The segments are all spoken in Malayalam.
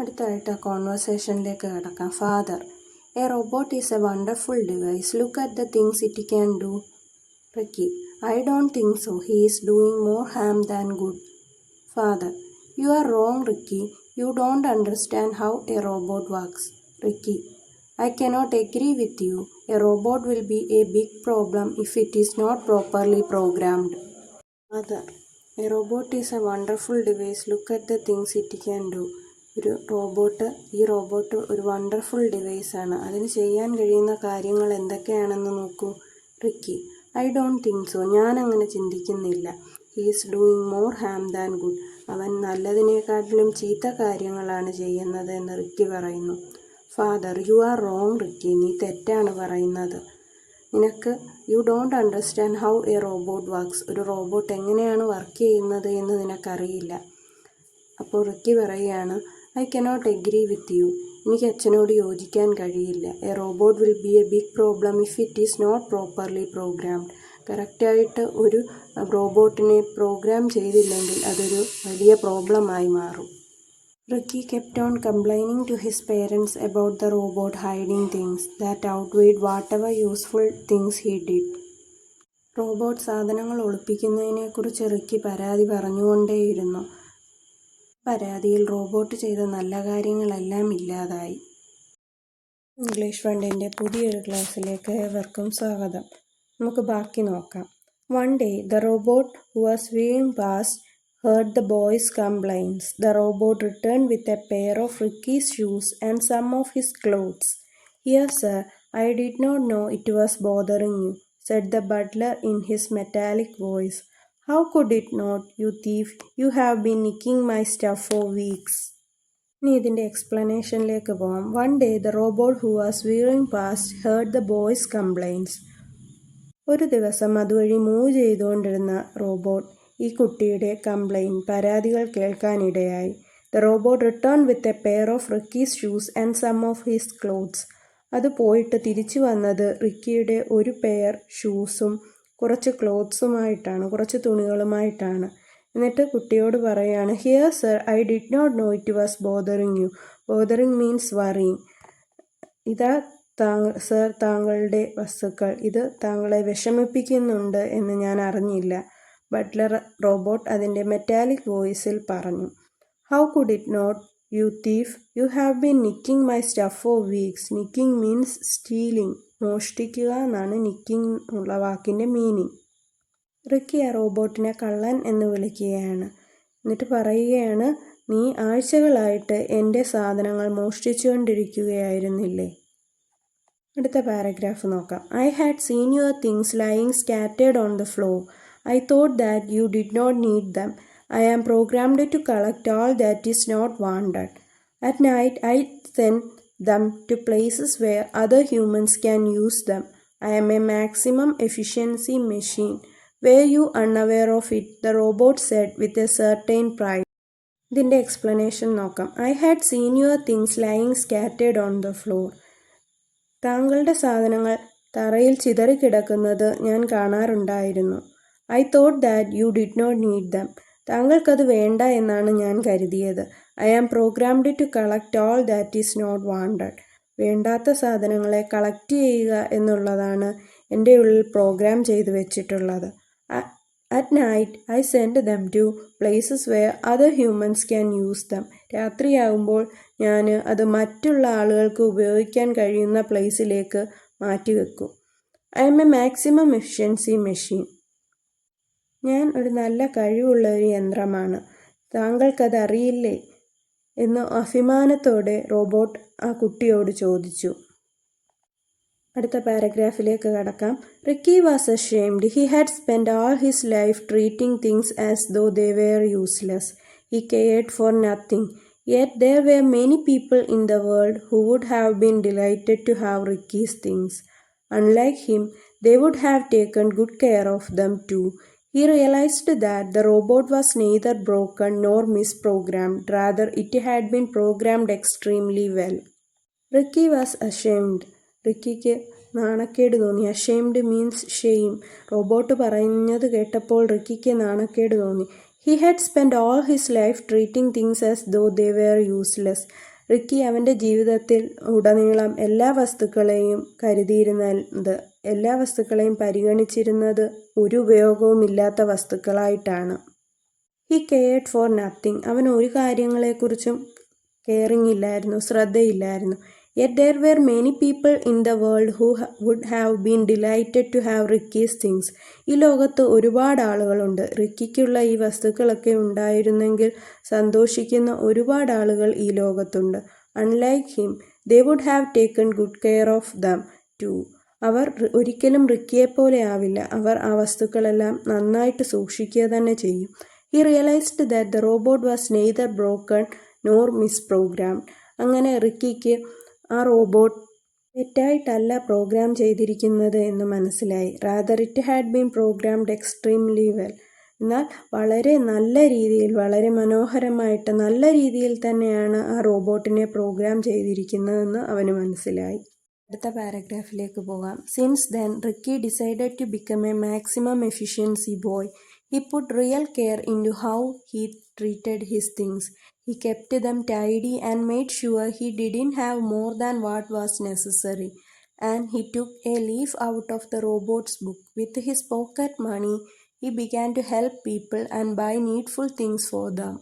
അടുത്തായിട്ട് കോൺവെർസേഷനിലേക്ക് കിടക്കാം. Father, A robot is A wonderful device. Look at the things it can do. Ricky, I don't think so. He is doing more Ham than good. Father, you are wrong Ricky. You don't understand how A robot works. Ricky, I cannot agree with you. A robot will be a big problem if it is not properly programmed. Father, a robot is a wonderful device. Look at the things it can do. ഈ റോബോട്ട് ഒരു വണ്ടർഫുൾ ഡിവൈസാണ്. അതിന് ചെയ്യാൻ കഴിയുന്ന കാര്യങ്ങൾ എന്തൊക്കെയാണെന്ന് നോക്കൂ. Ricky, I don't think so. ഞാൻ അങ്ങനെ ചിന്തിക്കുന്നില്ല. He is doing more Ham than good. അവൻ നല്ലതിനേക്കാട്ടിലും ചീത്ത കാര്യങ്ങളാണ് ചെയ്യുന്നത് എന്ന് റിക്കി പറയുന്നു. Father, you are wrong Ricky. നീ തെറ്റാണ് പറയുന്നത്. You don't understand how A robot works. ഒരു റോബോട്ട് എങ്ങനെയാണ് വർക്ക് ചെയ്യുന്നത് എന്ന് നിനക്കറിയില്ല. അപ്പോൾ റിക്കി പറയുകയാണ്, I cannot agree with you. എനിക്ക് അച്ഛനോട് യോജിക്കാൻ കഴിയില്ല. A robot will be a big problem if it is not properly programmed. കറക്റ്റായിട്ട് ഒരു റോബോട്ടിനെ പ്രോഗ്രാം ചെയ്തില്ലെങ്കിൽ അതൊരു വലിയ പ്രോബ്ലമായി മാറും. Ricky kept on complaining to his parents about the robot hiding things that outweighed whatever useful things he did. Robot സാധനങ്ങൾ ഒളിപ്പിക്കുന്നതിനെക്കുറിച്ച് റിക്കി പരാതി പറഞ്ഞുകൊണ്ടേയിരുന്നു. പരാതിയിൽ റോബോട്ട് ചെയ്ത നല്ല കാര്യങ്ങളെല്ലാം ഇല്ലാതായി. ഇംഗ്ലീഷ് ഫ്രണ്ടിൻ്റെ പുതിയൊരു ക്ലാസ്സിലേക്ക് ഏവർക്കും സ്വാഗതം. നമുക്ക് ബാക്കി നോക്കാം. One day, the robot who was weaving past heard the boy's complaints. The robot returned with a pair of Ricky's shoes and some of his clothes. Here, sir, I did not know it was bothering you, said the butler in his metallic voice. How could it not, you thief? You have been nicking my stuff for weeks. ഇനി ഇതിൻ്റെ എക്സ്പ്ലനേഷനിലേക്ക് പോകാം. One day, the robot who was weaving past heard the boy's complaints. ഒരു ദിവസം അതുവഴി മൂവ് ചെയ്തുകൊണ്ടിരുന്ന റോബോട്ട് ഈ കുട്ടിയുടെ പരാതികൾ കേൾക്കാനിടയായി. The robot return with a pair of Ricky's shoes and some of his clothes. അത് പോയിട്ട് തിരിച്ചു വന്നത് റിക്കിയുടെ ഒരു പെയർ ഷൂസും കുറച്ച് ക്ലോത്ത്സുമായിട്ടാണ്, കുറച്ച് തുണികളുമായിട്ടാണ്. എന്നിട്ട് കുട്ടിയോട് പറയാണ്, here sir, I did not know it was bothering you. Bothering means worrying. ഇതാ സർ, താങ്കളുടെ വസ്തുക്കൾ. ഇത് താങ്കളെ വിഷമിപ്പിക്കുന്നുണ്ട് എന്ന് ഞാൻ അറിഞ്ഞില്ല. ബട്ട്ലർ റോബോട്ട് അതിൻ്റെ മെറ്റാലിക് വോയിസിൽ പറഞ്ഞു. How could it not, you thief? You have been nicking my stuff for weeks. Nicking means stealing, മോഷ്ടിക്കുക എന്നാണ് നിക്കിങ് ഉള്ള വാക്കിൻ്റെ മീനിങ്. റിക്കി ആ റോബോട്ടിനെ കള്ളൻ എന്ന് വിളിക്കുകയാണ്. എന്നിട്ട് പറയുകയാണ്, നീ ആഴ്ചകളായിട്ട് എൻ്റെ സാധനങ്ങൾ മോഷ്ടിച്ചുകൊണ്ടിരിക്കുകയായിരുന്നില്ലേ? അടുത്ത പാരഗ്രാഫ് നോക്കാം. I had seen your things lying scattered on the floor. I thought that you did not need them. I am programmed to collect all that is not wanted. At night, I send them to places where other humans can use them. I am a maximum efficiency machine. Were you unaware of it? The robot said with a certain pride. ഇതിൻ്റെ എക്സ്പ്ലനേഷൻ നോക്കാം. I had seen your things lying scattered on the floor. താങ്കളുടെ സാധനങ്ങൾ തറയിൽ ചിതറിക്കിടക്കുന്നത് ഞാൻ കാണാറുണ്ടായിരുന്നു. I thought that you did not need them. താങ്കൾക്കത് വേണ്ട എന്നാണ് ഞാൻ കരുതിയത്. I am programmed to collect all that is not wanted. വേണ്ടാത്ത സാധനങ്ങളെ കളക്ട് ചെയ്യുക എന്നുള്ളതാണ് എൻ്റെ ഉള്ളിൽ പ്രോഗ്രാം ചെയ്തു വെച്ചിട്ടുള്ളത്. At night, I send them to places where other humans can use them. രാത്രിയാകുമ്പോൾ ഞാൻ അത് മറ്റുള്ള ആളുകൾക്ക് ഉപയോഗിക്കാൻ കഴിയുന്ന പ്ലേസിലേക്ക് മാറ്റിവെക്കും. I am a maximum efficiency machine. ഞാൻ ഒരു നല്ല കഴിവുള്ള ഒരു യന്ത്രമാണ്. താങ്കൾക്കത് അറിയില്ലേ എന്ന് അഭിമാനത്തോടെ റോബോട്ട് ആ കുട്ടിയോട് ചോദിച്ചു. അടുത്ത പാരഗ്രാഫിലേക്ക് കടക്കാം. Ricky was ashamed. He had spend all his life treating things as though they were useless. He cared for nothing. Yet there were many people in the world who would have been delighted to have Ricky's things. Unlike him, they would have taken good care of them too. He realized that the robot was neither broken nor misprogrammed. Rather, it had been programmed extremely well. Ricky was ashamed. റിക്കിക്ക് നാണക്കേട് തോന്നി. Ashamed means shame. റോബോട്ട് പറയുന്നത് കേട്ടപ്പോൾ റിക്കിക്ക് നാണക്കേട് തോന്നി. He had spent all his life treating things as though they were useless. Ricky അവൻ്റെ ജീവിതത്തിൽ ഉടനീളം എല്ലാ വസ്തുക്കളെയും പരിഗണിച്ചിരുന്നത് ഒരു ഉപയോഗവുമില്ലാത്ത വസ്തുക്കളായിട്ടാണ്. He cared for nothing. അവൻ ഒരു കാര്യങ്ങളെക്കുറിച്ചും ശ്രദ്ധയില്ലായിരുന്നു. Yet there were many people in the world who would have been delighted to have Ricky's things. ഈ ലോകത്ത് ഒരുപാട് ആളുകളുണ്ട്. റിക്കിക്കുള്ള ഈ വസ്തുക്കളൊക്കെ ഉണ്ടായിരുന്നെങ്കിൽ സന്തോഷിക്കുന്ന ഒരുപാട് ആളുകൾ ഈ ലോകത്തുണ്ട്. Unlike him, they would have taken good care of them too. അവർ ഒരിക്കലും റിക്കിയെപ്പോലെ ആവില്ല. അവർ ആ വസ്തുക്കളെല്ലാം നന്നായിട്ട് സൂക്ഷിക്കുക തന്നെ ചെയ്യും. He realized that the robot was neither broken nor misprogrammed. അങ്ങനെ റിക്കിക്ക് ആ റോബോട്ട് തെറ്റായിട്ടല്ല പ്രോഗ്രാം ചെയ്തിരിക്കുന്നത് എന്ന് മനസ്സിലായി. Rather it had been programmed extremely well. എന്നാൽ വളരെ നല്ല രീതിയിൽ, വളരെ മനോഹരമായിട്ട് നല്ല രീതിയിൽ തന്നെയാണ് ആ റോബോട്ടിനെ പ്രോഗ്രാം ചെയ്തിരിക്കുന്നതെന്ന് അവന് മനസ്സിലായി. അടുത്ത പാരഗ്രാഫിലേക്ക് പോകാം. Since then Ricky decided to become a maximum efficiency boy. He put real care into how he treated his things. He kept them tidy and made sure he didn't have more than what was necessary. And he took a leaf out of the robot's book. With his pocket money, he began to help people and buy needful things for them.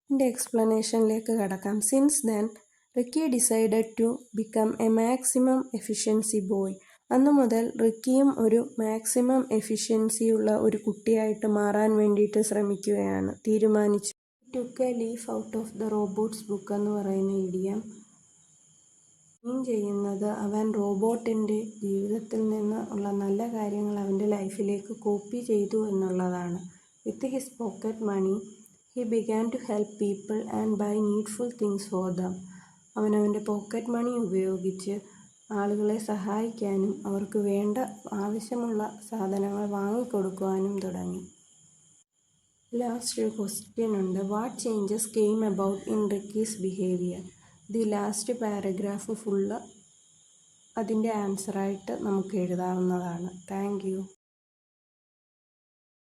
The explanation-ലേക്ക് കടക്കാം. Since then, Ricky decided to become a maximum efficiency boy. അന്നു മുതൽ റിക്കിയും ഒരു മാക്സിമം എഫിഷ്യൻസിയുള്ള ഒരു കുട്ടിയായിട്ട് മാറാൻ വേണ്ടിയിട്ട് തീരുമാനിച്ചു. took a leaf out of the robot's book എന്ന് പറയുന്ന ഇഡിയം മീൻ ചെയ്യുന്നത് അവൻ റോബോട്ടിൻ്റെ ജീവിതത്തിൽ നിന്ന് ഉള്ള നല്ല കാര്യങ്ങൾ അവൻ്റെ ലൈഫിലേക്ക് കോപ്പി ചെയ്തു എന്നുള്ളതാണ്. With his pocket money he began to help people and buy needful things for them. അവനവൻ്റെ പോക്കറ്റ് മണി ഉപയോഗിച്ച് ആളുകളെ സഹായിക്കാനും അവർക്ക് വേണ്ട ആവശ്യമുള്ള സാധനങ്ങൾ വാങ്ങിക്കൊടുക്കുവാനും തുടങ്ങി. ലാസ്റ്റ് ഒരു ക്വസ്റ്റ്യൻ ഉണ്ട്. What changes came about in Ricky's behaviour? The last paragraph full അതിൻ്റെ ആൻസറായിട്ട് നമുക്ക് എഴുതാവുന്നതാണ്. Thank you.